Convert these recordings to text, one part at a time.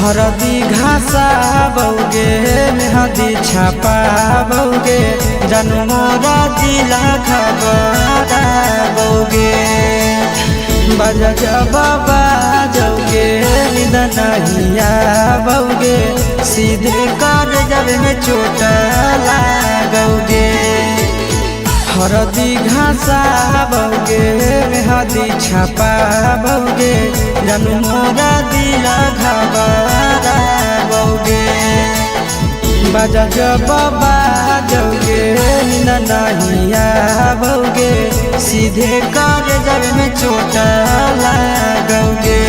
हरदी घासा बौगे मेहदी छापा बौगे जनमोरा जिला खबरा बौगे बजा जबाबा जौगे निदनहिया बौगे सीधे कर जब में चोट लागोगे। हरदी घासा बौगे मेहदी छापा बौगे जनमोरा दिला घबरा बौगे बजा जबाबा जौगे नहिया बौगे सीधे कर जब में चोट लागोगे।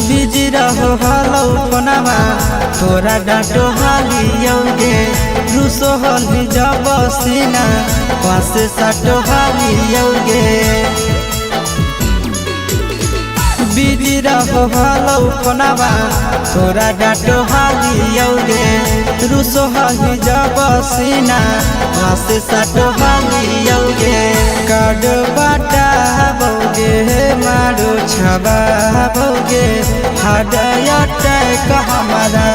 बिजी रहो हलो फोनवा तोरा डांटो हालियोगे रूसो हली जब सीना पास साटो हालियोगे। बिजी रहो हलो फोनवा तोरा डांटो हालियोगे रूसो हली जब सीना पास साटो हालियोगे। कार्ड बाटा बौगे मारो छबा बौगे हार्ट हमारा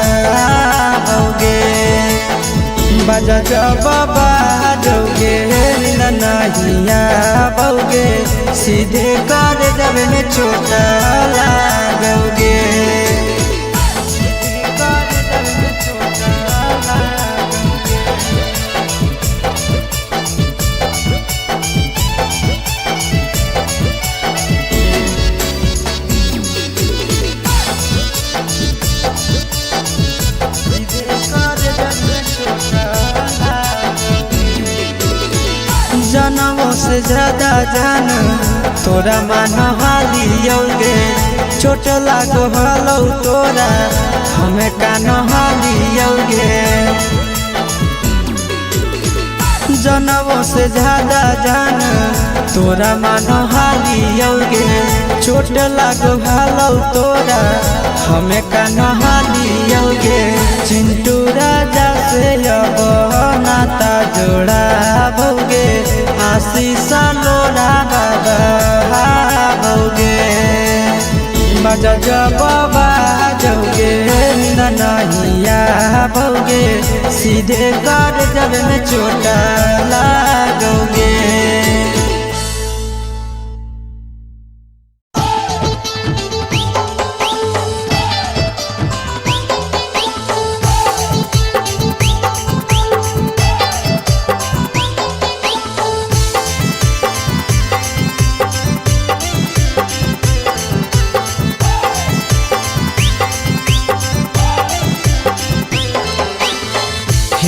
बौगे बजा जबाबा जौगे नहिया बौगे सीधे कर जब में चोट लागोगे। जनमों से ज्यादा जान तोरा मान हालियोगे चोट लागो हलो तोरा हमें कान हालियोगे। जनमों से ज्यादा जान तोरा मान हालियोगे चोट लागो हलो तोरा हमें कान हालियोगे। चिंटू राजा से अब नाता जोड़ा बौगे आशीष लोरा बाबा बौगे बजा जबाबा जौगे नहिया बौगे सीधे कर जब में चोट लागोगे।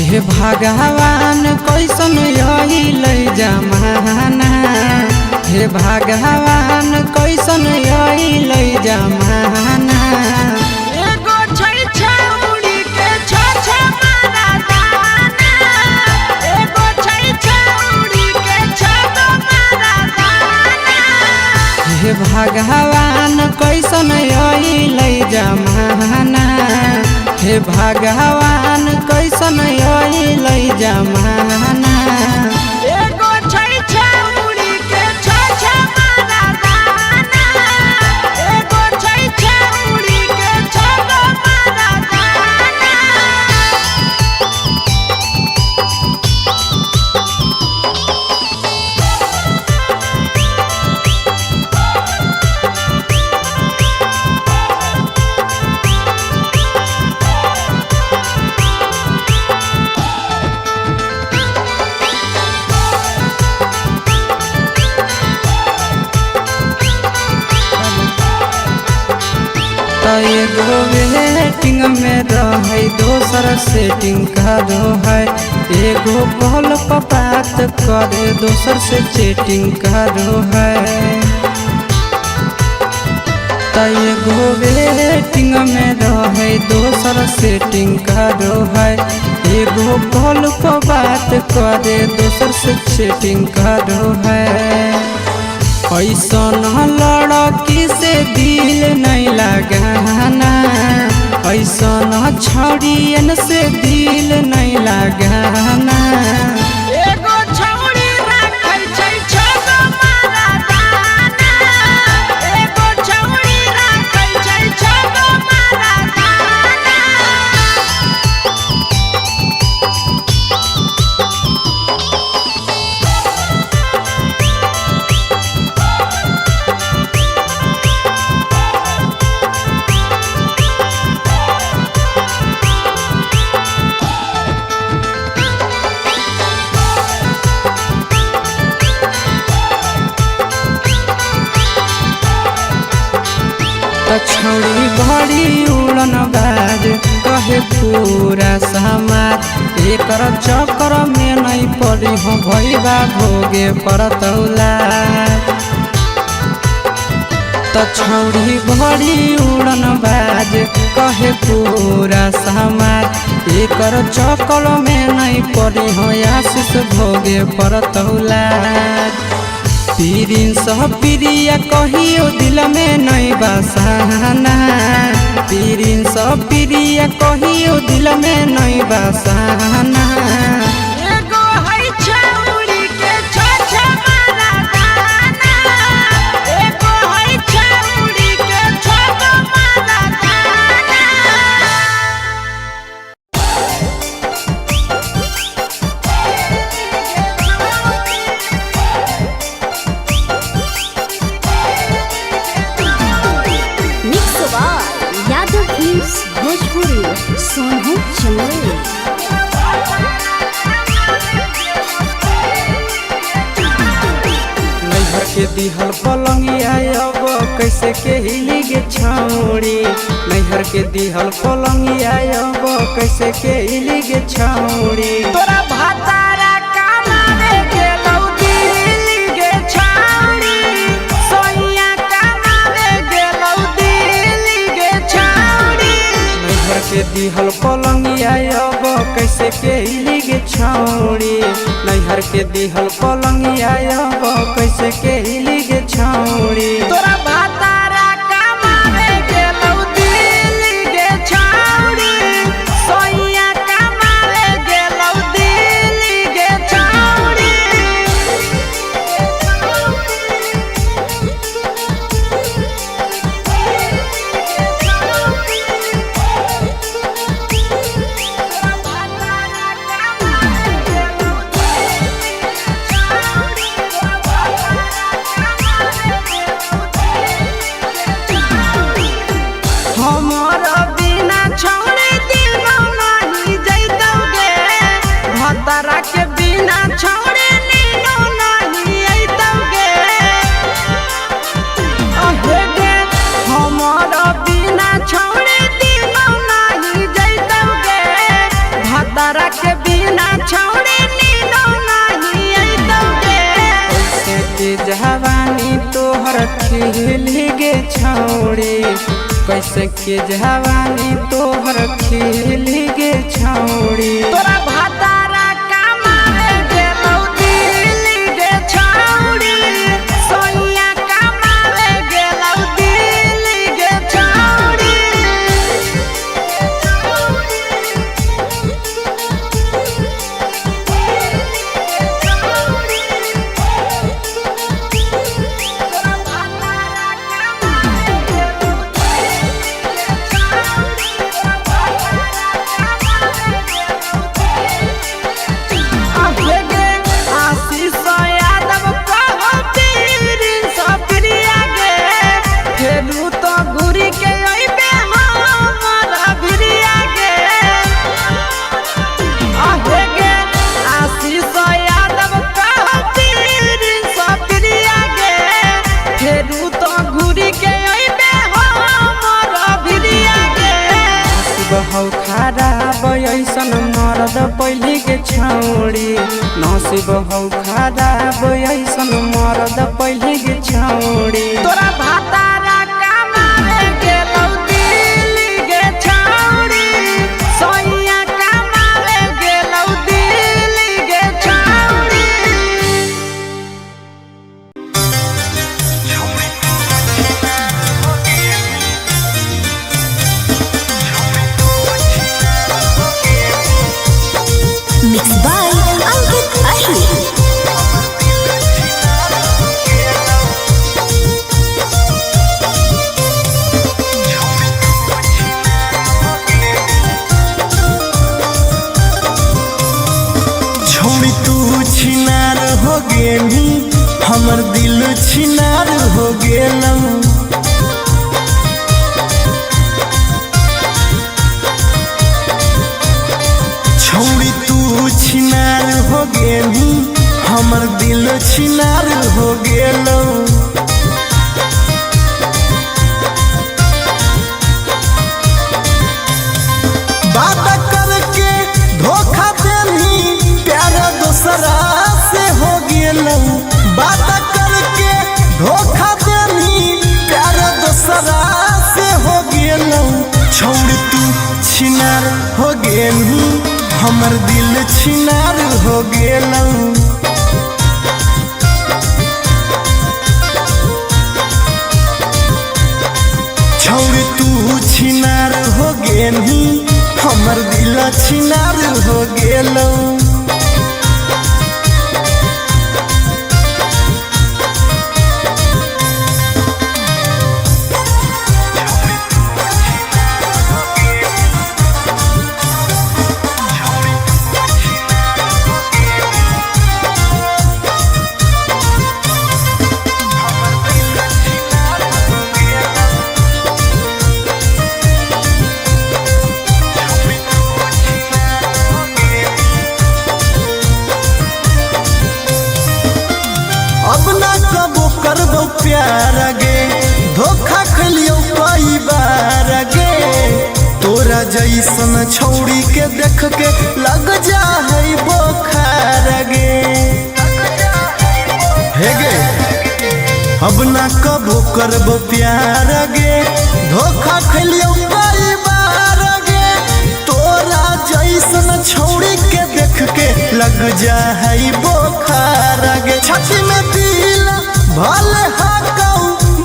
हे भगवान कैसन यही जमाना हे भगवान कैसन यही जमाना। एगो छै छौरी के छ मारा दाना एगो छै छौरी के छ मारा दाना। हे भगवान कैसन यही जमाना हे भगवान कैसन यही जमाना। एगो छै छौरी के छ मारा दाना एगो छै छौरी के छ मारा दाना। एगो वेटिंग में रहे दोसर सेटिंग करो है एगो कॉल पर बात करे दोसर से चैटिंग करो है। एगो वेटिंग में रहे दोसर सेटिंग करो है एगो कॉल पर बात करे दोसर से चैटिंग करो है। ऐसन लड़की से दिल नहीं लगाना, ऐसन छड़ियन से दिल नहीं लगाना। एगो छौड़ी राखै छै छगो मारा दाना, एगो छौड़ी राखै छै छगो मारा दाना। छौड़ी बड़ी उड़न बाज कहे पूरा समाज, एकर चक्कर में नहीं पड़ी हो भैया भोगे परतौला। छौड़ी बड़ी उड़न बाज कहे पूरा समाज, एकर चक्कर में नहीं पड़ी हो आशीष भोगे परतौला। पीरिन सह प्रिया कहियो दिल में नहीं बसाना, पीरिन सह प्रिया कहियो दिल में नहीं बसाना। एगो है छौड़ी के छ मारा दाना, एगो है छौड़ी के छगो मारा दाना। यादव फिल्म्स भोजपुरी सोनू चंदेल। नैहर के दिहल पलंगिया अब कैसे के हिली गे छौड़ी, नैहर के दिहल पलंगिया अब कैसे के हिली गे छौड़ी। तोरा भातारा कमावे गेलौ दिल्ली गे छौड़ी, सोइया कमावे गेलौ दिल्ली गे छौड़ी। नैहर के दिहल पलंगिया अब कैसे के हिली गे छौड़ी, नैहर के दिहल पलंगिया अब कैसे के हिली गे छौड़ी। तोरा भातारा कमावे गेलौ दिल्ली गे छौड़ी, सोइया कमावे गेलौ दिल्ली गे छौड़ी। हमर बिना छौड़ी दिनो नहीं जैतौगे, भतरा के बिना छौड़ी नीनो नहीं अइतौगे। अहे गे हमर बिना छौड़ी दिनो नहीं जैतौगे, भतरा के बिना छौड़ी नीनो नहीं अइतौगे। कैसे के जवानी तोहर खिली गे छौड़ी, कैसे के जवानी तोहर खिली गे छौड़ी। तोरा भातारा कमावे गेलौ दिल्ली गे छौड़ी, सोइया कमावे गेलौ दिल्ली गे छौड़ी। बहौ खराब ऐसन मरद पहली के छौड़ी, नसीब हौ खराब ऐसन मरद पहली के छौड़ी। तोरा भातारा कमावे गेलौ दिल्ली गे छौड़ी, सोइया कमावे गे गेनी हमर दिल छिनार हो गेलौ। छौड़ी तू छिनार हो गेनी हमर दिल छिनार हो गेलौ। बात करके धोखा देनी प्यार दूसरा से हो गेलौ। बात करके धोखा देनी प्यार दूसरा से हो गेलौ। छौड़ी तू छिनार हो गेनी हमर दिल छिनार हो गेलौ। छौड़ी तू छिनार हो गेनी हमर दिल छिनार हो गेलौ। अब ना कबो करबो प्यार गे धोखा खलियो कई बार गे। तोरा जैसन छौड़ी के देख के लग जा है बोखार गे। हे गे अब ना कबो करबो प्यार गे धोखा खलियो कई बार गे। तोरा जैसन छौड़ी के देख के लग जा है बोखार गे। छाती में दिल भले हाकौ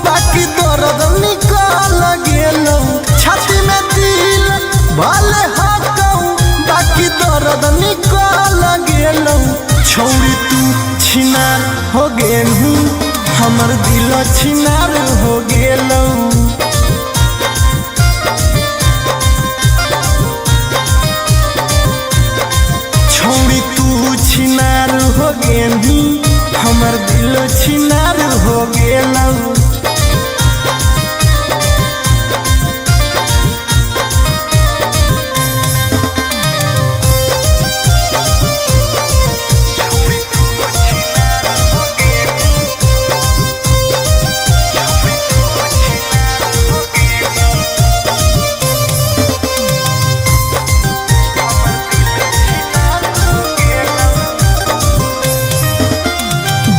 बाकी दर्द निकल गेलौ। छाती में दिल भले हाकौ बाकी दर्द निकल गेलौ। छौड़ी तू छिनार हो गेलू हमर दिल छिनार हो गेलौ। छौड़ी तू छिनार हो गेनी हमर दिल छिनार हो गेलौ।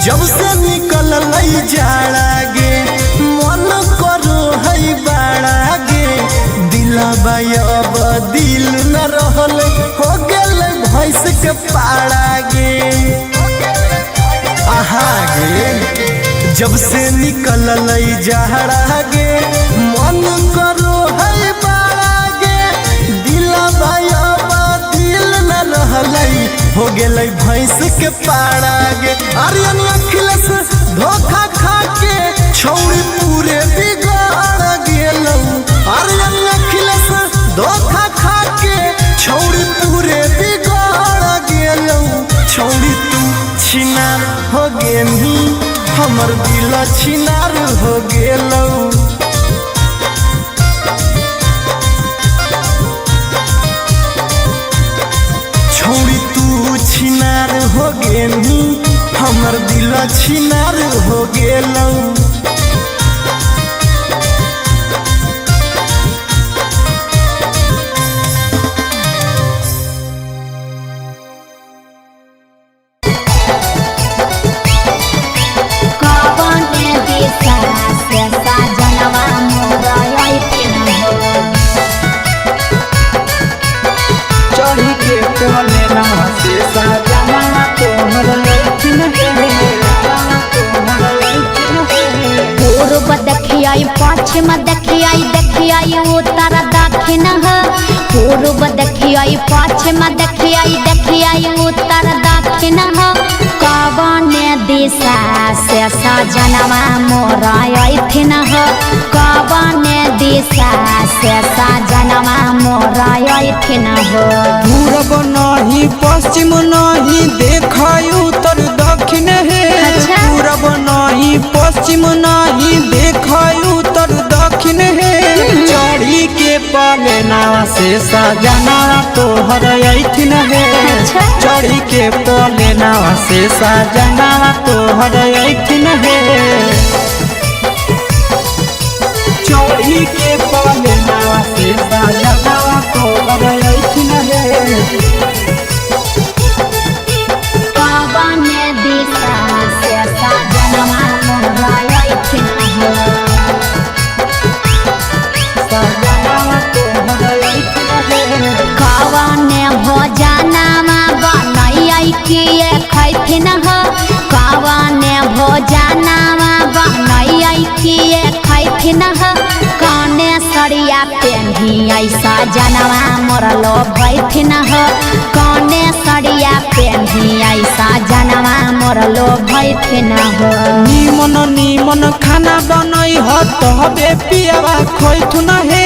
जब से निकल लई जाड़ा गे मन करो है बाड़ा गे। दिलबा अब दिल न रहल हो गेल भैंस के पाड़ा गे। आहा गे जब से निकल लई जाड़ा गे मन करो है बाड़ा गे। दिलबा अब दिल न रहल हो गेलै भैंस के पाड़ा गे। आर्यन अखिलेश धोखा खा के छौड़ी पूरे बिगाड़ गेलौ। आर्यन अखिलेश धोखा खा के छौड़ी पूरे बिगाड़ गेलौ। छौड़ी तू छिनार हो गेनी हमर दिल छिनार हो गेलौ। छौड़ी तू छिनार हो गेनी हमर दिल छिनार हो गेलौ। चढ़ी के कोने नवा से साजना तोहर लैकिन पूर्व देखियाई पश्चिम देखियाई उत्तर दक्षिण पूर्व देखियाई पश्चिम देखियाई उत्तर दक्षिण कवन दिशा से सजनवा मोरा अइथिन कवन दिशा से सजनवा मोरा अइथिन पूरब नहीं पश्चिम नहीं देखाई उत्तर दक्षिण है पश्चिम नहीं देख उत्तर दक्षिण है चढ़ी के पलेना से सजना तोहर ऐठिन है चढ़ी के पलेना से सजना तोहर ऐठिन है चोरी के पलेना से सजना तोहर ऐठिन है कवन दिशा से सजनवा मोर ऐठिन है कवने भोजनमा बनैयै किए खैथिन ह कवने भोजनमा बनैयै किए खैथिन ह कने सरिया पेन्हियै सजनवा मोर लो भैथिन ह कने सरिया पेन्हियै सजनवा मोर लो भैथिन ह निमन निमन खाना बनै ह तबे पियावा खैथुन हे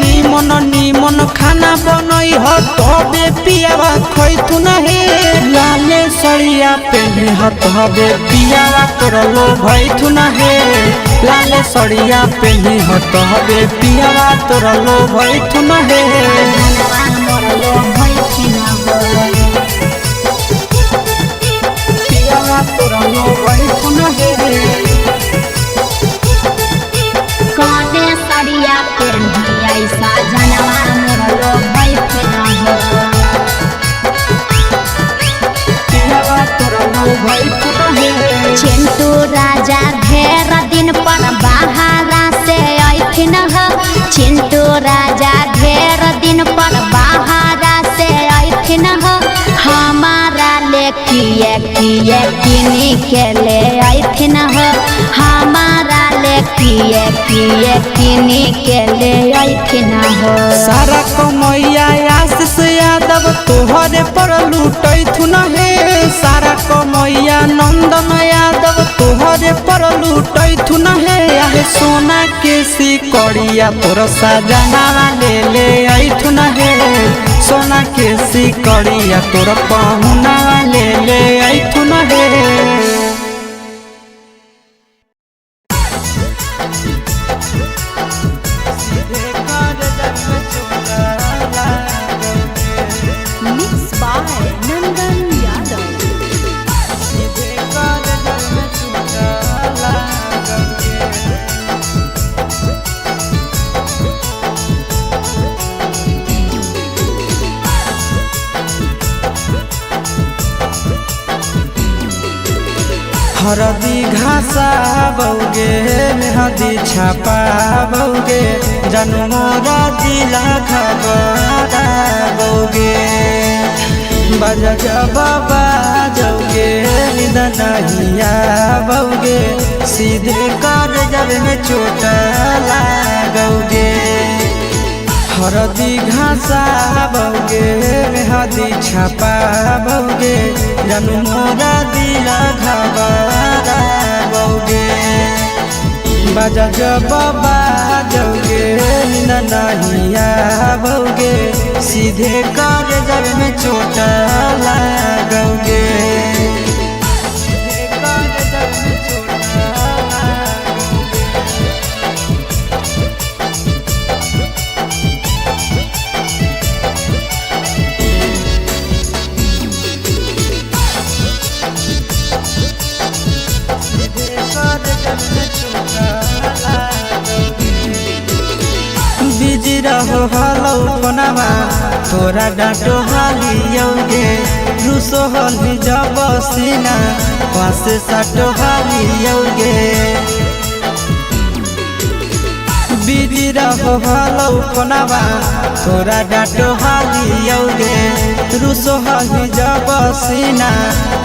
निमन निमन खाना बनै ह तबे पियावा खैथुन हे लाले सरिया पेन्हे ह तबे पियावा तोरलो भैथुन हे लाले सरिया पेन्हे ह तबे पियावा तोरलो भैथुन हे सजनवा मोर लो भैथिन ह पियावा तोरलो भैथुन हे कने सरिया पेन्हियै सजनवा मोर लो भैथिन ह पियावा तोरलो भैथुन हे चिंटू राजा ढेर दिन पर बाहरा से ऐठिन ह चिंटू राजा ढेर दिन पर बाहरा से ऐठिन ह हमारा ले किए किए किनी के ले ऐठिन ह हमारा ले किए किए किनी के ले ऐठिन ह सारा कमैया आशीष यादव तोहरे पर लूटैथुन हे सारा कमैया नंदन यादव तोहरे पर लूटैथुन हे आहे सोना के सिकड़िया तोर सजना ले ऐठुन हे सोना के सिकड़िया तोर पहुना ले ऐठुन हे Mixed by Nandan Yadav. हरदी घासा बौगे मेहदी छापा बौगे जनु मोरा दिला खबरा बौगे बजा जबाबा जौगे निदनहिया बौगे सीधे कर जब में चोट लागोगे हरदी घासा बौगे मेहदी छापा बौगे जनु मोरा दिला घबरा बौगे बजा जबाबा जौगे नहिया बौगे सीधे कर जब में चोट लागोगे बिजी रहो हलो कोनामा तोरा डाटो हालियोगे रुसो हली जब सीना पास साटो हालियोगे बिजी रहो हलो कोनामा तोरा डाटो हालियोगे रुसो हली जब सीना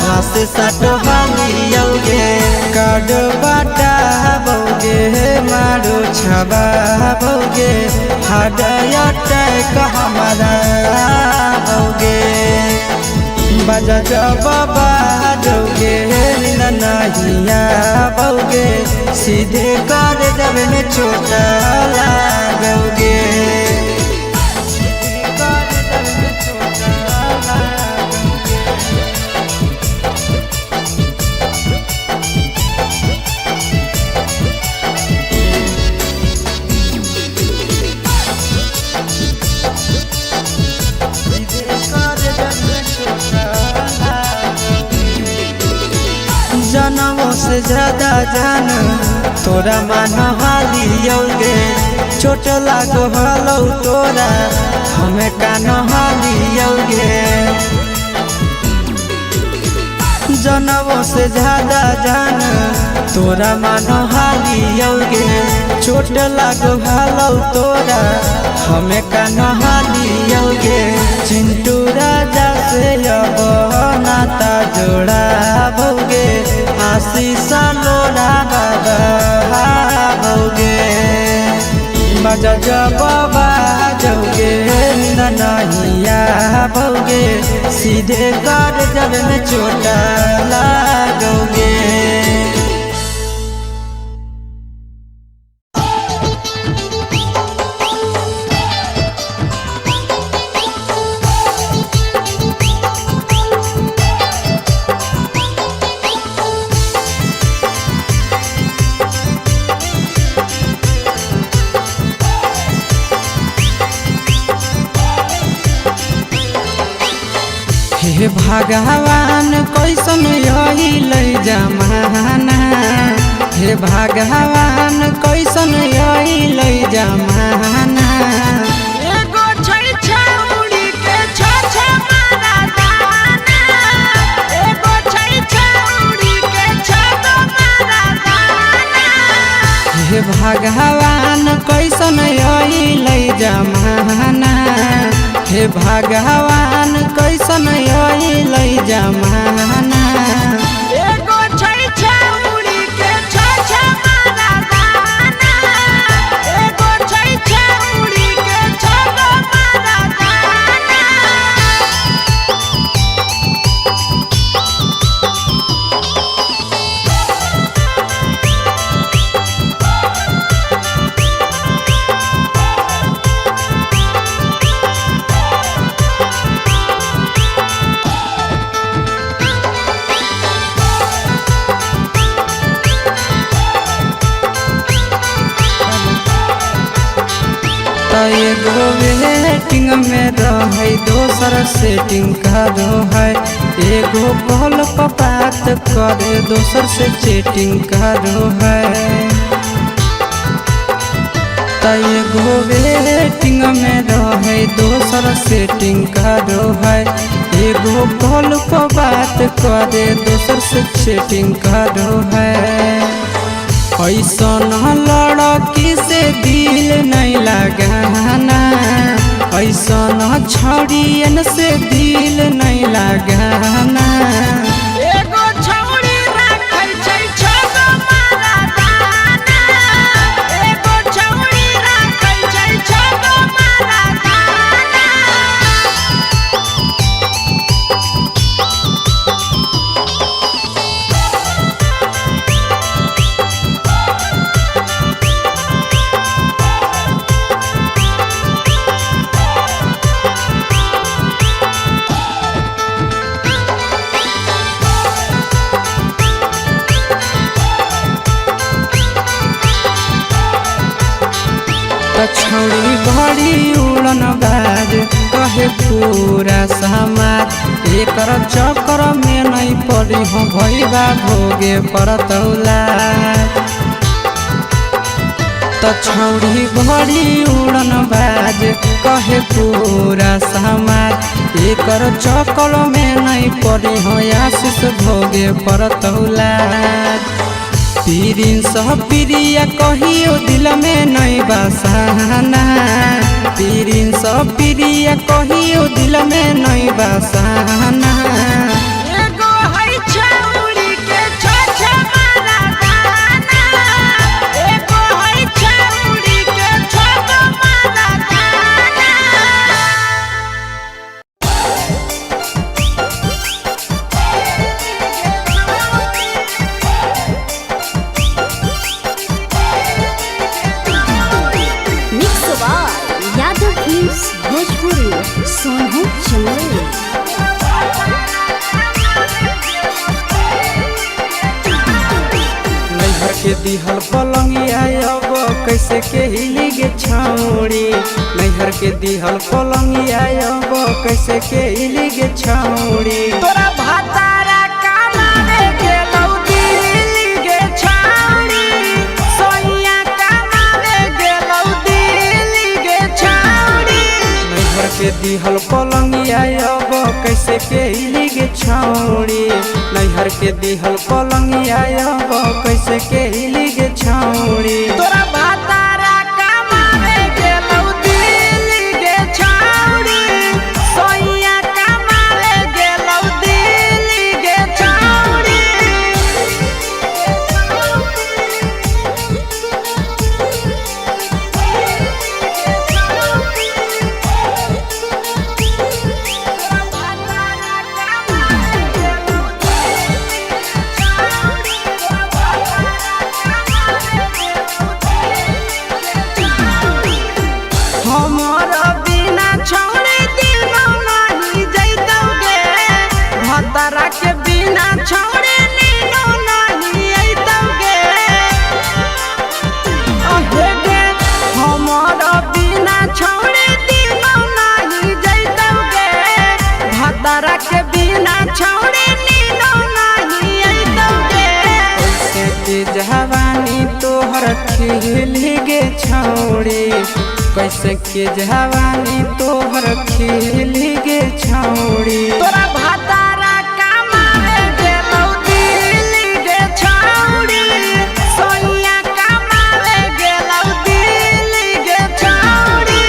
पास साटो हालियोगे काड बाटा बौगे मारो छबा बौगे हृदय हमारा बौगे बजा जबाबा जौगे नहिया बौगे सीधे कर जब में चोट लागोगे से ज्यादा जान तोरा मान हालियोगे चोट लागो हलो तोरा हमें कान हालियोगे जनवों से ज्यादा जान तोरा मान हालियोगे चोट लागो हलो तोरा हमें कान हालियोगे चिंटू राजा से अब नाता जोड़ा भोगे आशीष लोड़ा बाबा भोगे बजा बाबा जोगे नहिया भोगे सीधे कर जब में चोटा लागोगे। हे भगवान कैसन यही जमाना हे भगवान कैसन यही जमाना एगो छै छौड़ी के छ मारा दाना एगो छै छौड़ी के छ मारा दाना हे भगवान कैसन यही जमाना हे भगवान कैसन यही जमाना एगो छै छौड़ी के छ मारा दाना एगो छै छौड़ी के छ मारा दाना एगो वेटिंग में रहे दोसर सेटिंग करो है एगो कॉल पर बात करे दोसर से चैटिंग करो है एगो वेटिंग में रहे दोसर सेटिंग करो है एगो कॉल पर बात करे दोसर से चैटिंग करो है ऐसन लड़की से दिल नहीं लगाना ऐसन छड़ियन से दिल नहीं लगाना एगो छौड़ी राखै छै छ मारा दाना एगो छौड़ी राखै छै छ मारा दाना छौड़ी बड़ी उड़न बाज कहे पूरा समाज एकर चक्कर में नहीं पड़ी हो भैया भोगे परतौला छौड़ी बड़ी उड़न बाज कहे पूरा समाज एकर चक्कर में नहीं पड़ी हो आशीष भोगे परतौला पीरिन सब प्रिया कहियो दिल में नहीं बसाना पीरिन सब प्रिया कहियो दिल में नहीं बसाना एगो है छौड़ी के छ मारा दाना एगो है छौड़ी के छ मारा दाना यादव फिल्म्स भोजपुरी सोनू चंदेल नैहर के दिहल पलंगिया अब कैसे के हिली गे छौड़ी नैहर के दिहल पलंगिया अब कैसे के हिली गे छौड़ी तोरा भातारा कामारे गेलौ दिल्ली गे दिहल पलंगिया अब कैसे के गे छौड़ी नैहर के दिहल पलंगिया अब कैसे के गे छौड़ी तोरा भातारा कमावे गेलौ दिल्ली गे छौड़ी सोइया कमावे गेलौ दिल्ली गे छौड़ी हमर बिना छौड़ी दिनो नहीं जैतौगे भतरा के बिना छौड़ी नीनो नहीं अइतौगे अहे गे हमर बिना छौड़ी दिनो नहीं जैतौगे भतरा के बिना छौड़ी नीनो नहीं अइतौगे कैसे के जवानी तोहर खिल गे छौड़ी कैसे के जवानी तोहर खिल गे छौड़ी तोरा भातारा कमावे गेलौ दिल्ली गे छौड़ी सोइया कमावे गेलौ दिल्ली गे छौड़ी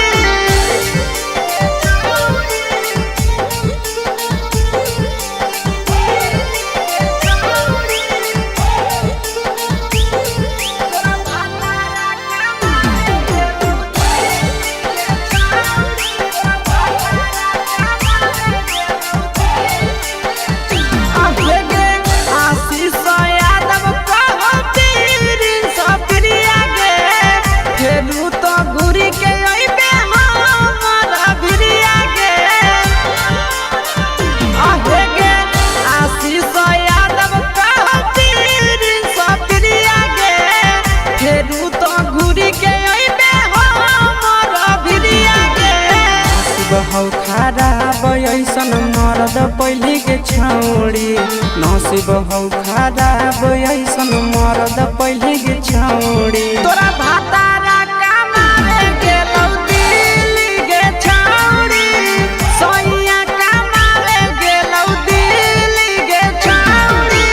आशीष यादव कहो पीरिन सप्रिया गे फेरू तो घुरी के अइबे हमरा भिरिया गे आहे गे आशीष यादव कहो पीरिन सप्रिया गे फेरू तो घुरी के अइबे हमरा भिरिया गे बहु खराब ऐसन मरद पहले के छौड़ी नसीब हौ खराब ऐसन मरद पहले के छौड़ी तोरा भातारा कमावे गेलौ दिल्ली गे छौड़ी सोइया कमावे गेलौ दिल्ली गे छौड़ी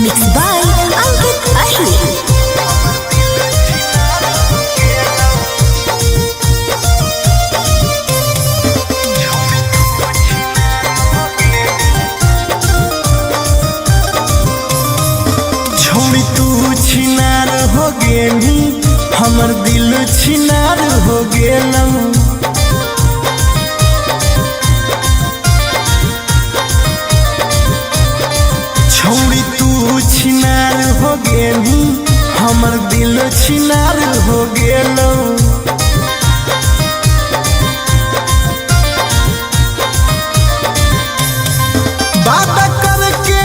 Mixed by Ankit Ahir. छोड़ी तू छिनार हो गेली हमर दिल छिनार हो गेलौ छोड़ी तू छिनार हो गेली हमर दिल छिनार हो गेलौ बात करके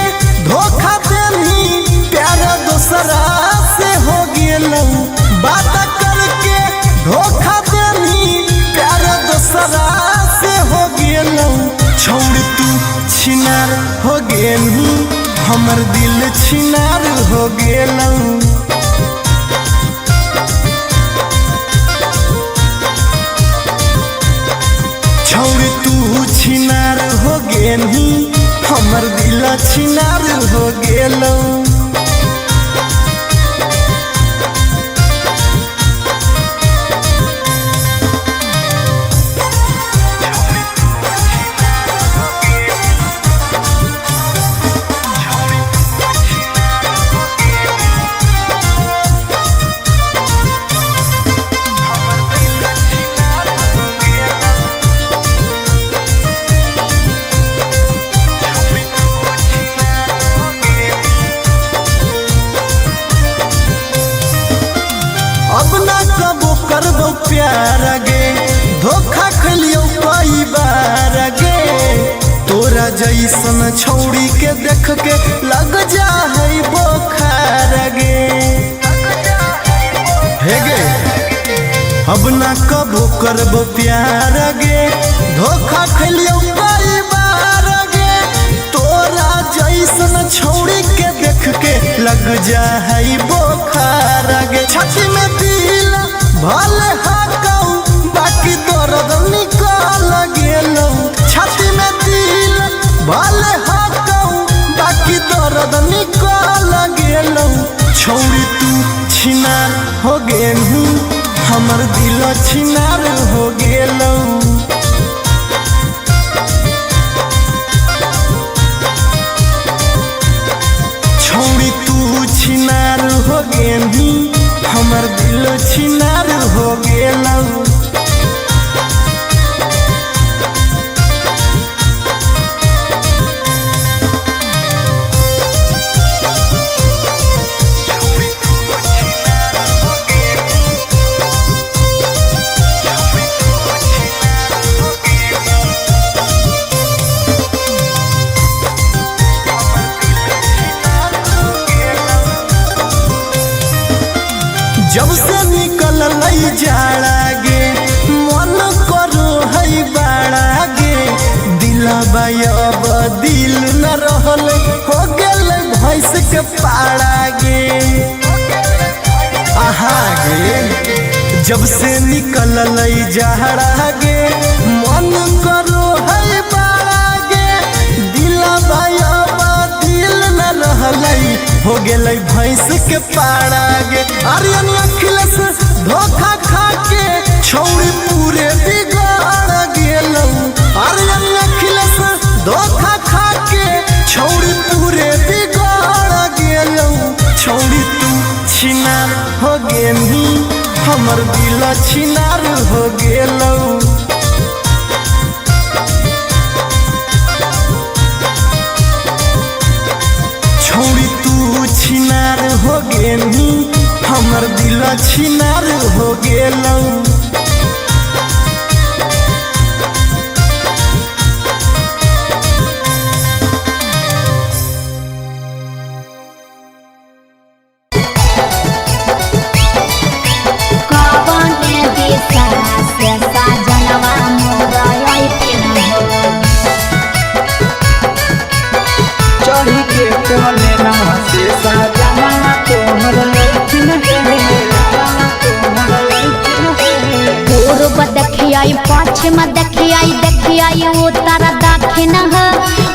धोखा देनी प्यार दूसरा से हो गेलौ बात करके धोखा देनी प्यार दूसरा से हो गेलौ छोड़ तू छिनार हो गेली हमर दिल छिनार हो गेलौ छोड़ तू छिनार हो गेली हमर दिल छिनार हो गेलौ अब ना कबो करबो प्यार गे धोखा खलियो कई बार गे तोरा जैसन छौड़ी के देख के लग जा है बोखार गे हे गे अब ना कबो करबो प्यार गे धोखा खलियो कई बार गे जैसन छौड़ी के देख के लग जा है बोखार गे। छाती में दिल भले हाकऊ बाकी दर्द निकाल गेलौ। छाती में दिल भले हाकऊ बाकी दर्द निकाल गेलौ। छौड़ी तू छिनार हो गेलू हमर दिल छिनार हो गेलौ। छौड़ी तू छिनार हो गेलू हमर दिल छिनार हो गेलौ। जब से निकल जाड़ा गे मन करो है बाड़ा गे। दिलबा अब दिल न रहल हो गेल भैंस के पाड़ा गे। आहा गे जब से निकल जाड़ा गे मन करो है बाड़ा गे। दिलबा अब दिल न रहल हो गेल भैंस के पाड़ा गे। आर्यन अखिलेश धोखा खा के छौड़ी पूरे बिगाड़ गेलौ। आर्यन अखिलेश धोखा खा के छौड़ी पूरे बिगाड़ गेलौ। छौड़ी तू छिनार हो गेली हमर दिल छिनार हो गेलौ। छौड़ी तू छिनार हो गेली हमर दिल छिनार हो गेलौ। चढ़ी के कोले नवा से सजना तोहर लैठिन पूर्व देखियाई पश्चिम देखियाई देखियाई उत्तर दक्षिण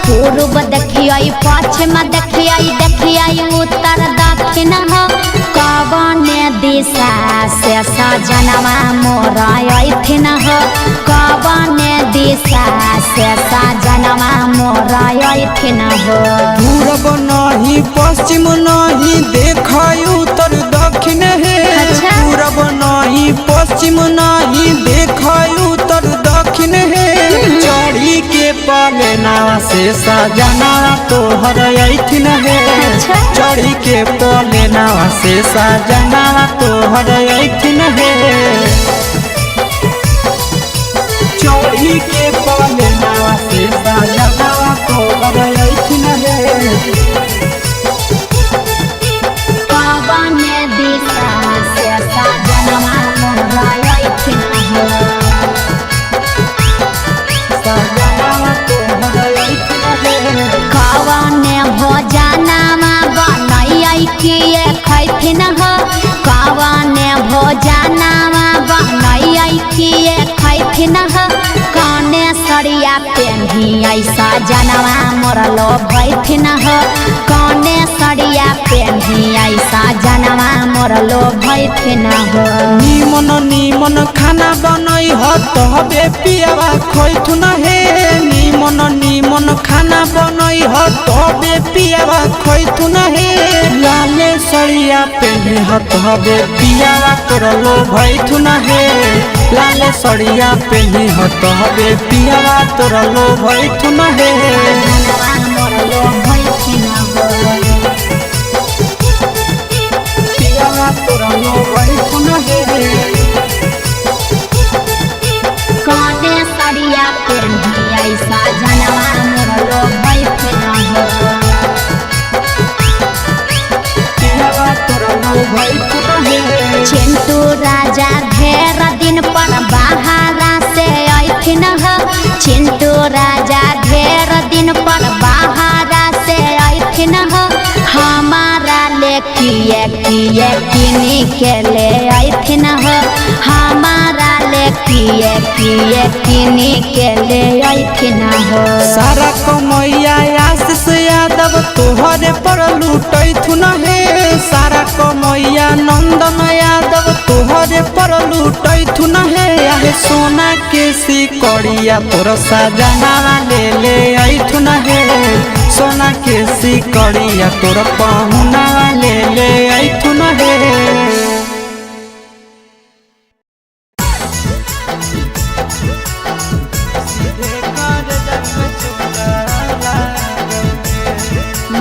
पूर्व देखियाई पश्चिम देखियाई देखियाई उत्तर दक्षिण कवने दिशा से सजनवा मोर अइथिन कवने दिशा से सजनवा मोर अइथिन पूरब नहीं पश्चिम नहीं देखाई उत्तर दक्षिण है। अच्छा। पूरब नहीं पश्चिम नहीं देखाई उत्तर दक्षिण है। चढ़ी के पलेना से सजना तोहर अइथिन है। अच्छा। चढ़ी के पलेना से सजना तोहर अइथिन है। चढ़ी के पलेना से सजना तोहर अइथिन है। कवने दिशा से सजनवा मोर अइथिन कवने भोजनमा बनैयै किए खैथिन कवने भोजनमा बनैयै किए खैथिन कने सरिया पेन्ही ऐसा जनवा मोर लो भैथिन कने सरिया पेन्ही ऐसा जनवा मोर लो भैथिन निमन निमन खाना बनई हो तबे पियावा खैथुन हे। निमन निमन खाना बनई हो तबे पियावा खैथुन हे। लाले सरिया पेन्ही हो तबे पियावा तोरलो भैथुन हे। लाले सरिया पेन्ही हो तबे पियावा तोरलो भैथुन हे। जनवा मोर लो भैथिन पियावा तोरलो भैथुन हे। कने सरिया पेन्ही ऐसा जनवा मोर लो भैथिन पियावा तोरलो भैथुन हे। चिंटू राजा ढेर दिन पर बाहरा से अइथिन चिंटू राजा ढेर दिन पर बाहरा से अइथिन किए किनी के ले आइथिन हो हमारा ले किए किनी के ले आइथिन हो। सारा कमैया आशीष यादव तोहरे पर लूटैथुन हे सारा कमैया नंदन यादव तोहरे पर लूटैथुन हे आहे सोना के सिकड़िया तोर सजना ले आइथुन हे सोना के सिकड़िया तोर पहुना ले आइथुन हे।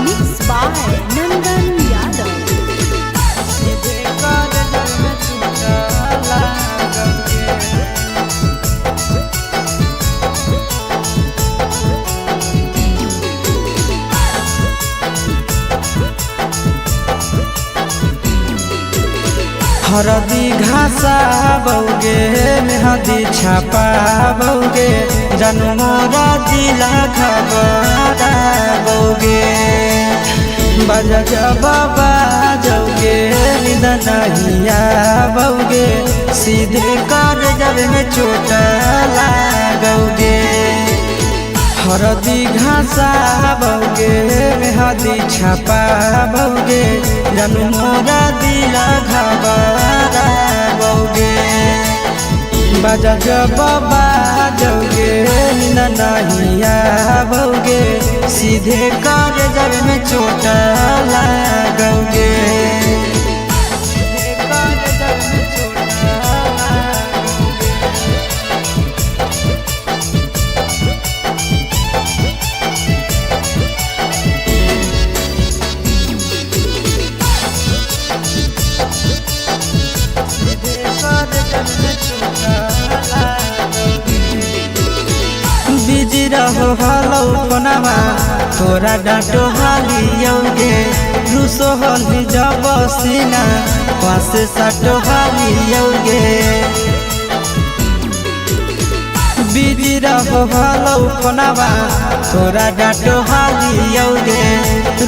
Mixed by Nandan Yadav. हरदी घासा बौगे मेहदी छापा बौगे जनमोरा जिला खबरा बौगे बजा बाबा जौगे निदनहिया बौगे सीधे कर जब में चोट लागोगे। हरदी घासा बौगे मेहदी छापा बौगे जनमोरा दिला घबरा बौगे बजा बाबा जौगे नहिया बौगे सीधे कर जब में चोट लागोगे। बिजी रहो हलो कोनामा तोरा डांटो हालियोगे रूसो हली जब सीना पास साटो हालियोगे। बिजी रहो हलो कोनामा तोरा डांटो हालियोगे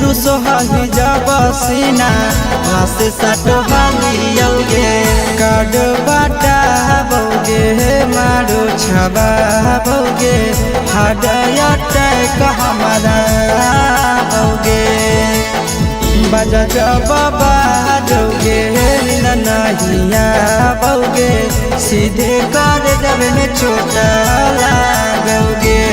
रूसो हली जब सीना पास साटो हालियोगे। काड बाटा बौगे मारो छबा बौगे हाडया टैक हमारा बौगे बजा बाबा जौगे नहिया बौगे सीधे कर जब में चोट लागोगे।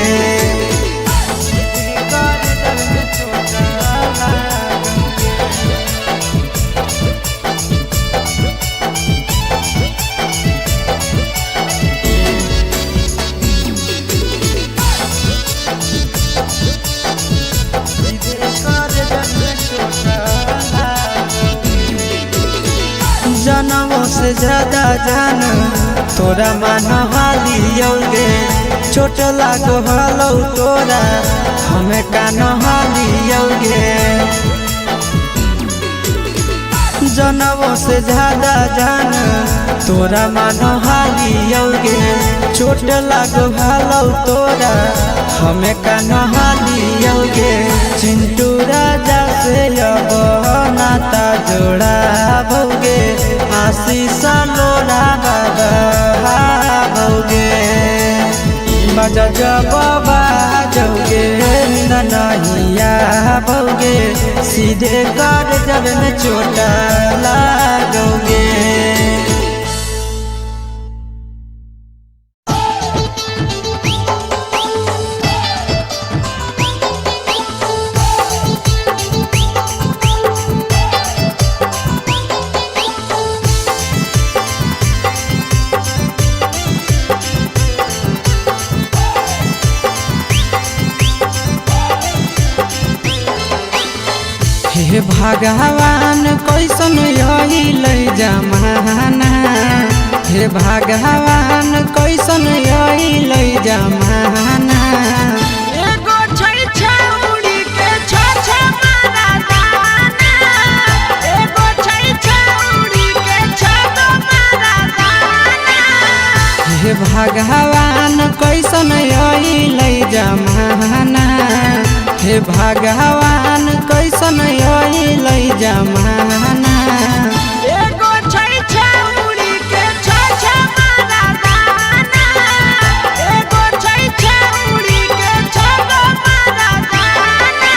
जनमों से ज्यादा जान तोरा मान हालियोगे चोट लागो हलो तोरा हमें कान हालियोगे। जनमों से ज्यादा जान तोरा मान हालियोगे चोट लागो हलो तोरा हमें कान हालियोगे। चिंटू राजा से अब नाता जोड़ा भोगे आशीष लोड़ा बाबा भोगे बजा बाबा जौगे नहिया भोगे सीधे कर जब में चोट लागोगे। हे भगवान कैसन अइलै जमाना हे भगवान कैसन अइलै जमाना। एगो छै छौरी के छ मारा दाना एगो छै छौरी के छ मारा दाना। हे भगवान कैसन अइलै जमाना हे भगवान कैसन अइलै जमाना। एगो छै छौरी के छ मर्दाना एगो छै छौरी के छ मर्दाना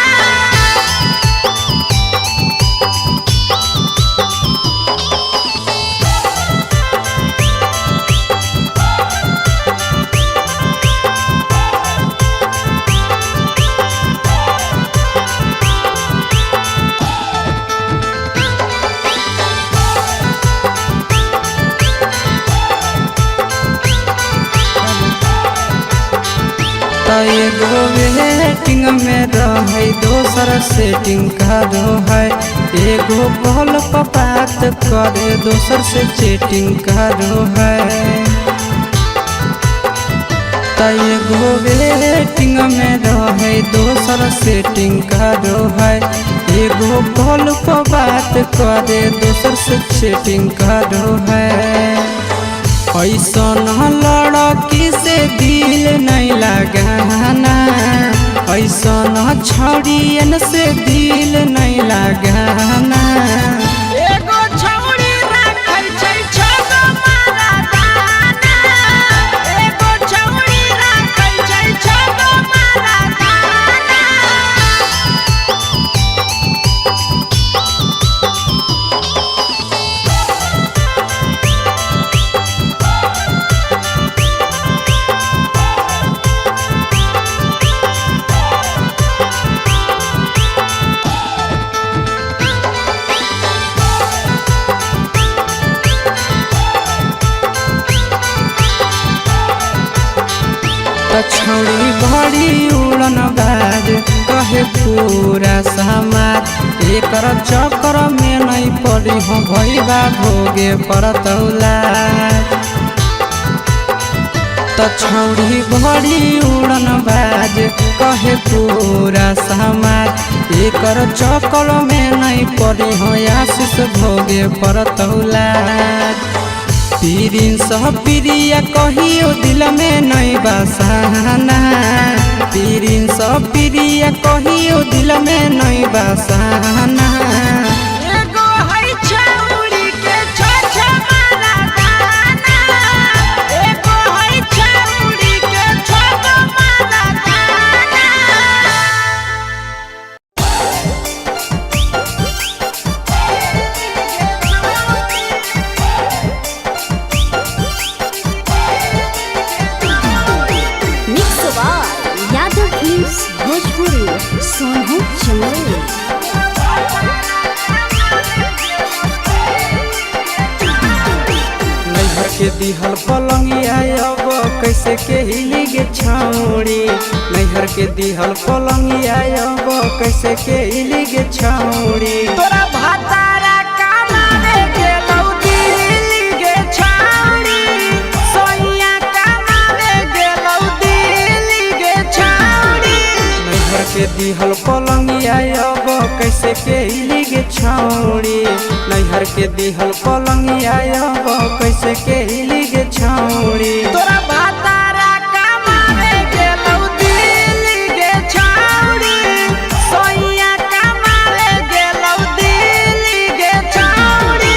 एगो वेटिंग में रहे दोसर सेटिंग करो है एगो कॉल पर बात करे दोसर से चैटिंग करो है एगो वेटिंग में रहे दोसर सेटिंग करो है एगो कॉल पर बात करे दोसर से चैटिंग करो है ऐसा लड़की से दिल नहीं लगाना ऐसा छौड़ियन से दिल नहीं लगाना एगो छौरी राखै छै छगो मर्दाना एगो छौरी राखै छै छगो मर्दाना छौड़ी बड़ी उड़न बाज कहे पूरा समाज एकर चक्कर में नहीं पड़ी हो भैया भोगे पड़तौला छौड़ी बड़ी उड़न बाज कहे पूरा समाज एकर चक्कर में नहीं पड़ी हो आशीष भोगे पड़तौला पीरिन सह प्रिया कहियो दिल में नहीं बसाना पीरिन सह प्रिया कहियो दिल में नहीं बसाना एगो है छौरी के छ मर्दाना एगो है छौरी के छ मर्दाना यादव फिल्म्स भोजपुरी सोनू चंदेल नैहर के दिहल पलंगिया अब कैसे के हिली गे छौड़ी नैहर के दिहल पलंगिया अब कैसे के हिली गे छौड़ी तोरा भातारा कमावे गेलौ दिल्ली गे छौरी सोइया कमावे गेलौ दिल्ली गे छौरी नैहर के दिहल पलंगिया अब कैसे के हिली गे छौड़ी नैहर के दिहल पलंगिया अब कैसे के हिली गे छौड़ी तोरा भातारा कमावे गेलौ दिल्ली गे छौरी सोइया कमावे गेलौ दिल्ली गे छौरी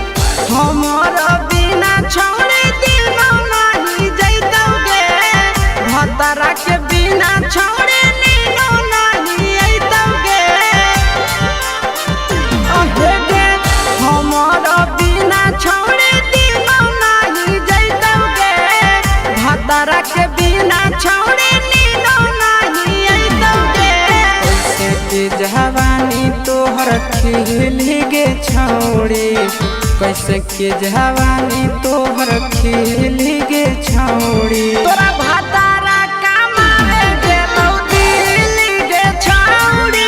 हमारा बिना छौड़े दिनो नहीं जैतौगे भतरा के बिना छौड़े नीनो नहीं अइतौगे अहे गे हमारा बिना छौड़े दिनो नहीं जैतौगे भतरा के बिना छौड़े नीनो नहीं अइतौगे कैसे के जवानी तोहर खिली गे छौड़ी कैसे के जवानी तोहर खिली गे छौड़ी तोरा भातारा कमावे गेलौ दिल्ली गे छौड़ी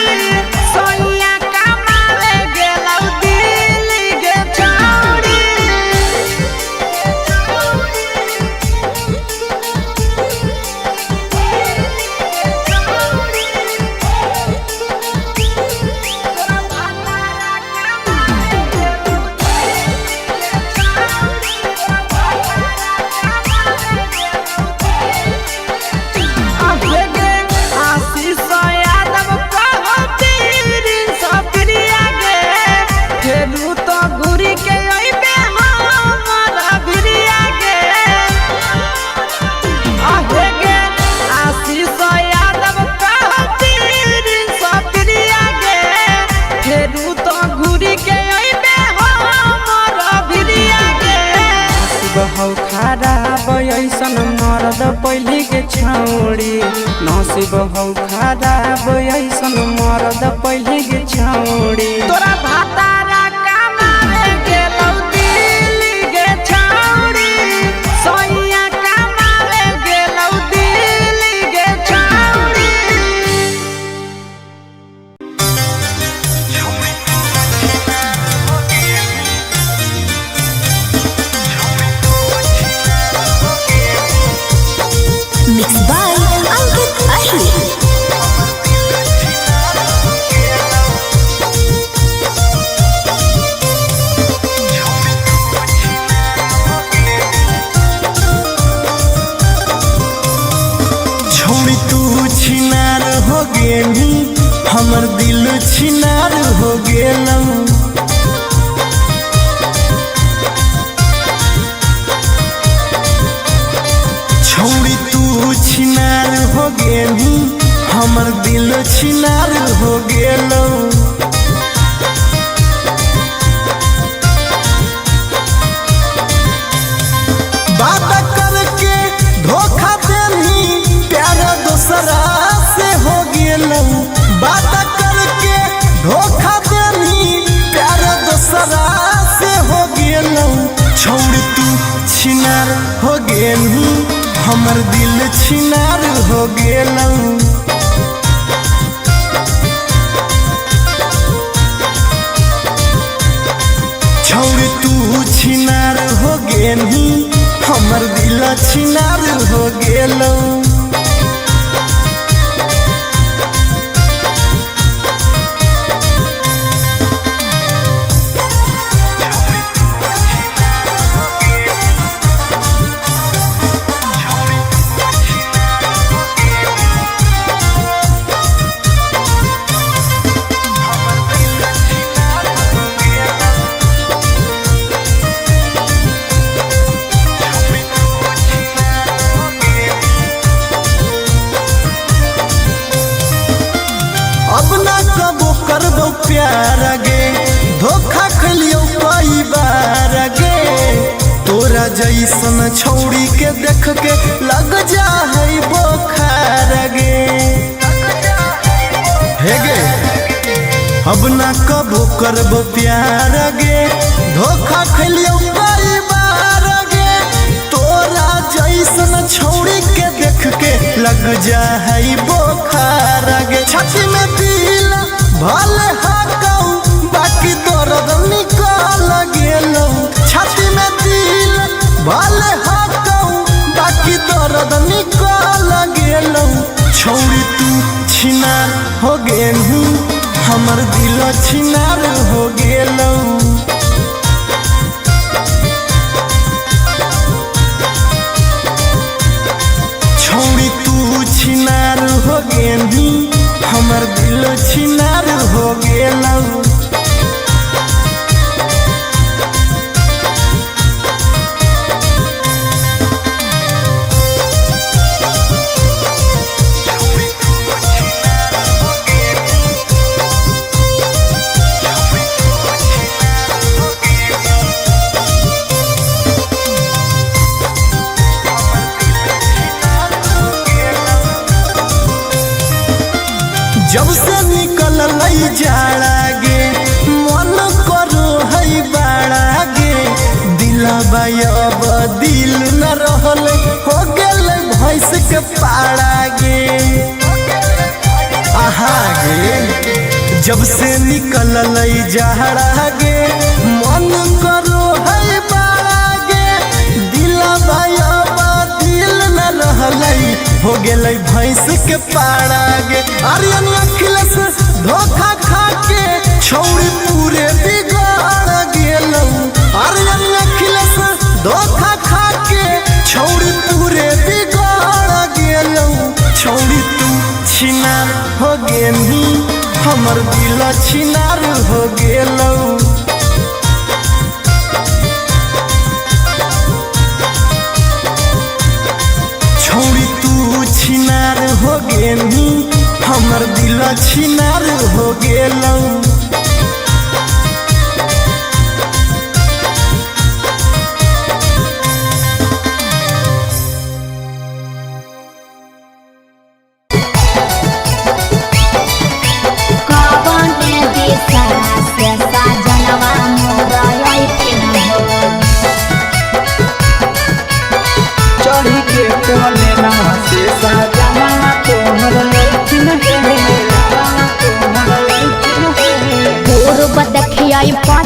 सोइया कमावे गेलौ दिल्ली गे छौड़ी पहली के छौड़ी नसीब हौ खराब ऐसन मरद पहली के छौड़ी तोरा भातारा कमावे गेलौ दिल्ली गे छौड़ी सोइया कमावे गेलौ दिल्ली गे छौड़ी Mixed by Ankit Ahir. छोड़ी तू छिनार हो गेली हमर दिल छिनार हो गेलौ छोड़ी तू छिनार हो गेली हमर दिल छिनार हो गेलौ बात करके धोखा देनी प्यार दूसरा से हो गेलौ बात करके धोखा देनी प्यार दूसरा से हो गेलौ छोड़ तू छिनार हो गेली हमर दिल छिनार हो गेलौ छोड़ तू छिनार हो गेली हमर दिल छिनार हो गेलौ अब ना कबो करबो प्यार गे धोखा खलियो कई बार गे तोरा जैसन छौड़ी के देख के लग जा है बोखार गे हे गे अब ना कबो करबो प्यार गे धोखा खलियो कई बार गे तोरा जैसन छौड़ी के देख के लग जा है बोखार गे छाती में दिल भले हाकौ बाकी दर्द निकल गेलौ छाती में दिल भले हाकौ बाकी दर्द निकल गेलौ छौड़ी तू छिनार हो गेलू हमर दिल छिनार हो गेलौ छोड़ी तू छिनार हो गेली हमर दिल छिनार हो गेलौ जब से निकल लई जाड़ा गे मन करो है बाड़ा गे दिलबा अब दिल न रहल हो गेल भैंस के पाड़ा गे आहा गे जब से निकल लई जाड़ा गे मन करो है बाड़ा गे दिलबा अब दिल न रहल हो गेल भैंस के पाड़ा गे आर्यन अखिलेश धोखा खा के छौड़ी पूरे बिगड़ गेलौ आर्यन अखिलेश धोखा खा के छौड़ी पूरे बिगड़ गेलौ छौड़ी तू छिनार हो गेली हमर दिल छिनार हो गेलौ छौड़ी तू छिनार हो गेली हमर दिल छिनार हो गेलौ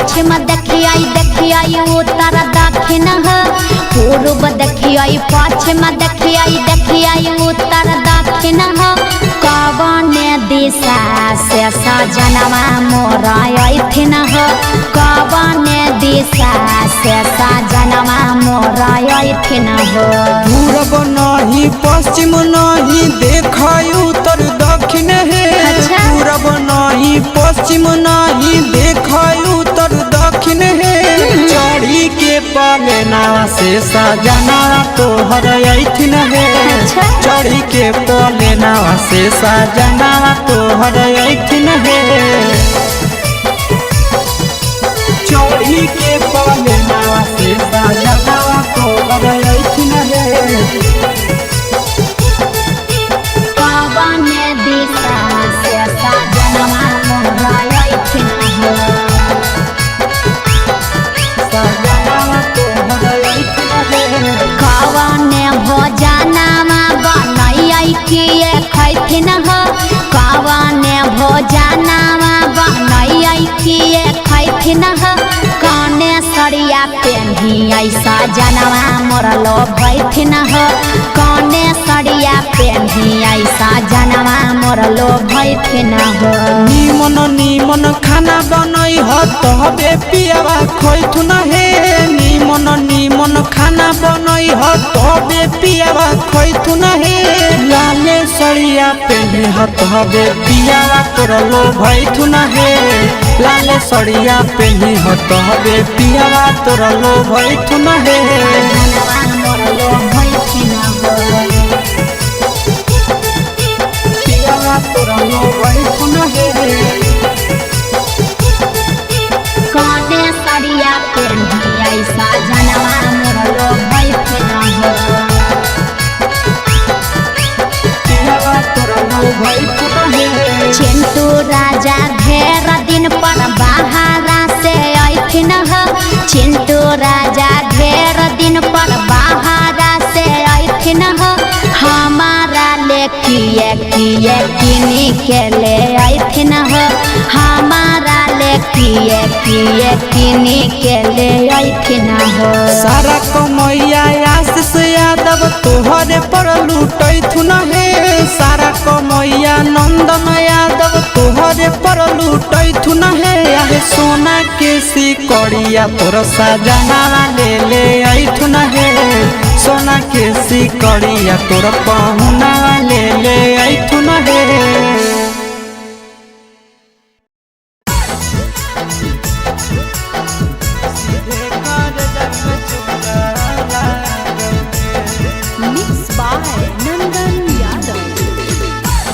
पश्चिम देखियाई उत्तर दक्षिण हो पूर्व देखियाई पश्चिम देखियाई उत्तर दक्षिण हो कवने दिशा से सजनवा मोर अइथिन हो कवने दिशा से सजनवा मोर अइथिन हो पूरब नहीं पश्चिम नहीं देखाई उत्तर दक्षिण है पूरब नहीं पश्चिम नहीं देखाई उत्तर दक्षिण है चढ़ी के पलेना से सजना तोहर अइथिन है चढ़ी के पलेना से सजना तोहर अइथिन है चढ़ी के पलेना से सजना तोहर अइथिन है कवने दिशा से सजनवा मोर अइथिन हो कवने भोजनमा बनैयै किए खैथिन हो कवने भोजनमा बनैयै किए खैथिन हो कने सरिया पेन्हियै सजनवा मोर लोभैथिन हो कने सरिया पेन्हियै सजनवा मोर लोभैथिन हो निमन निमन खाना बनई हो तबे पियावा खैथुन हे निमन निमन खाना बनई हो तबे पियावा खैथुन हे लाले सड़िया पेन्हे हो तबे पियावा तोर लोभैथुन हे लाले सड़िया पेन्हे हो तबे पियावा तोर लोभैथुन हे सजनवा मोर लोभैथिन हो पियावा तोर लोभैथुन हे कने सरिया पेन्हियै सजनवा मोर लोभैथिन हो पियावा तोर लोभैथुन हे चिंटू राजा ढेर दिन पर बाहरा से अइथिन हो चिंटू राजा ढेर दिन पर बाहरा से अइथिन हो हमारा ले किए किनी के ले अइथिन हो हमारा ले किए किनी के ले अइथिन हो सारा कमैया आशीष यादव तोहरे पर लूटैथुन हे सारा कमैया नंदन यादव तोहरे पर लूटैथुन हे आहे सोना के सिकड़िया तोर सजना ले अइथुन हे सोना के सिकड़िया तोर पहुना ले अइथुन हे Mixed by Nandan Yadav.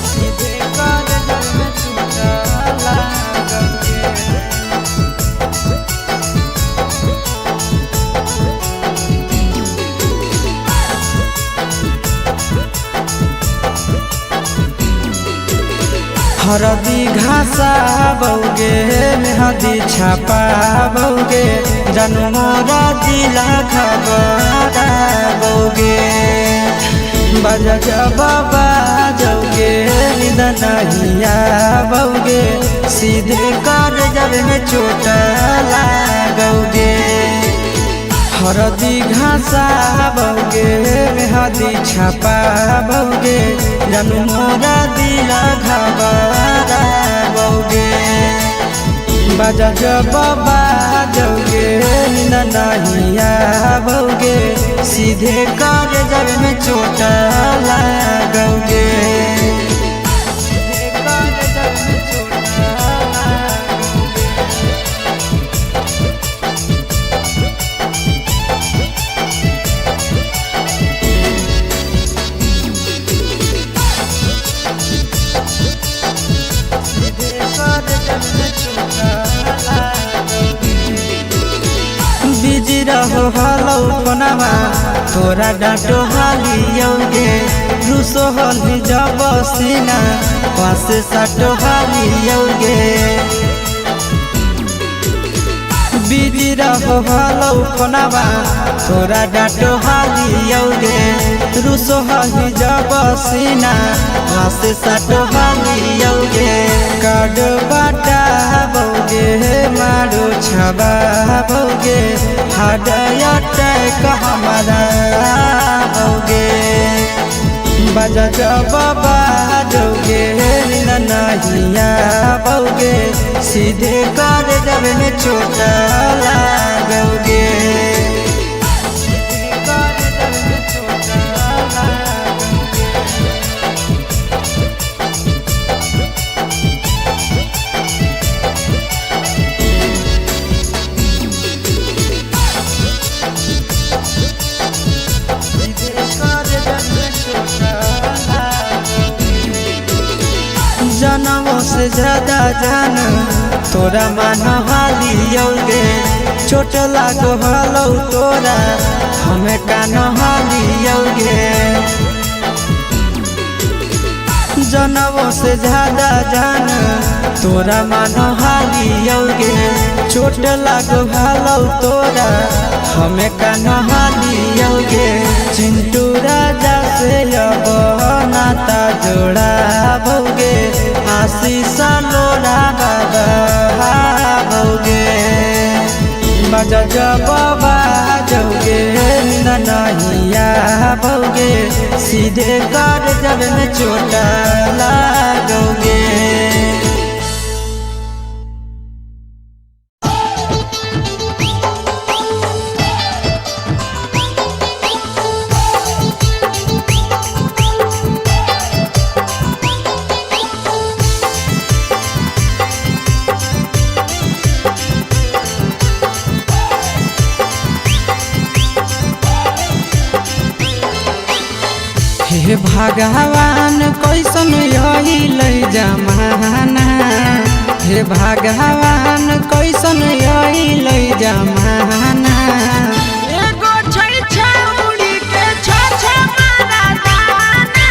हरदी घासा बौगे मेहदी छापा बौगे जनमोरा दिला खबरा बौगे बजा बाबा जौगे निदनहिया बौगे सीधे कर जब में चोट लागोगे हरदी घासा बौगे मेहदी छापा बौगे जनमोरा दिला घबरा बौगे बजा बाबा जौगे नहिया बौगे सीधे कर जब में चोट लागोगे बिजी रहो हलौ कोनामा तोरा डाँटो हालियौगे रुसो हलि जब सीना पासे साटो हालियौगे बिजी रहो हलौ कोनामा तोरा डाँटो हालियौगे रुसो हलि जब सीना पासे साटो हालियौगे काड बाटा गे मारो छबाओगे हार्ट अटैक हमारा होगे बजा जब बाजोगे नहीं आओगे सीधे कर जब में चोट लागोगे जनमों से ज्यादा जान तोरा मान हालियोगे चोट लागो हलो तोरा हमें कान हालियोगे जनमों से ज्यादा जान तोरा मान हालियोगे चोट लागो हलो तोरा हमें कान हालियोगे चिंटू राजा से अब नाता जोड़ा भोगे आशीष लोड़ा बाबोगे बजा जब बाजोगे नहीं आओगे सीधे कर जब में चोट लागोगे हे भगवान कैसन यही लई जमाना हे भगवान कैसन यही लई जमाना एगो छै छौड़ी के छ मारा दाना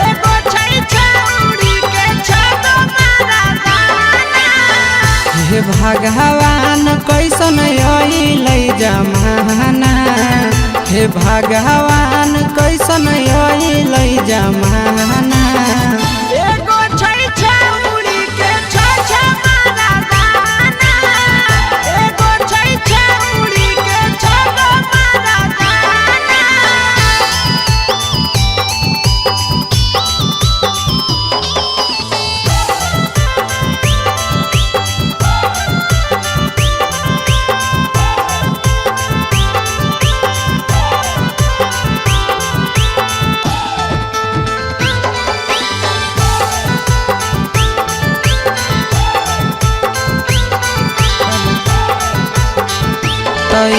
एगो छै छौड़ी के छ मारा दाना हे भगवान कैसन यही लई जमाना हे भगवान कैसन यही लई जमाना एगो छै छौड़ी के छ मारा दाना एगो छै छौड़ी के छ मारा दाना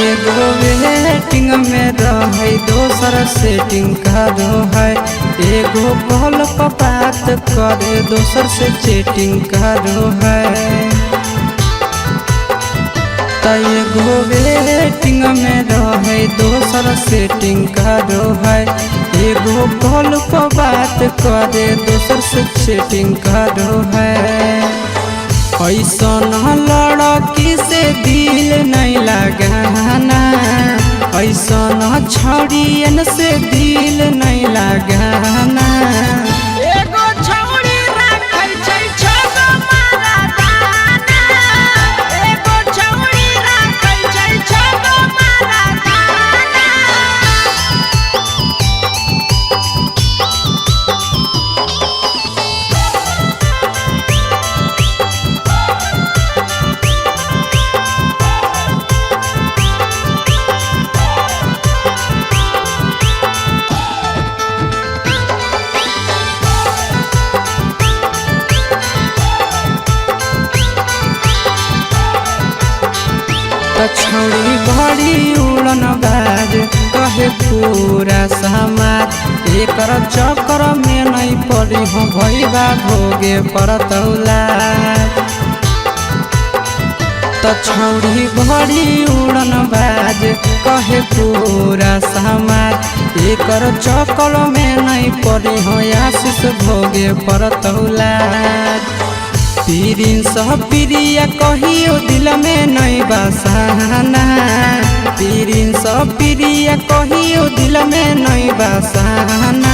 एगो वेटिंग में रहे दोसर सेटिंग करो है एगो कॉल पर बात करे दोसर से चैटिंग करो है एगो वेटिंग में रहे दोसर सेटिंग करो है एगो कॉल पर बात करे दोसर से चैटिंग करो है ऐसन लड़की से दिल नहीं लगाना ऐसन छड़ियन से दिल नहीं लगाना एगो छौड़ी राखै छै छ मारा दाना एगो छौड़ी राखै छै छ मारा दाना छौड़ी बड़ी उड़न बाज कहे पूरा समाज एकर चक्कर में नहीं पड़ी हो भैया भोगे पड़तौला छौड़ी बड़ी उड़न बाज कहे पूरा समाज एकर चक्कर में नहीं पड़ी हो आशीष भोगे पड़तौला पीरिन सह प्रिया कहियो दिल में नहीं बसाना पीरिन सह प्रिया कहियो दिल में नहीं बसाना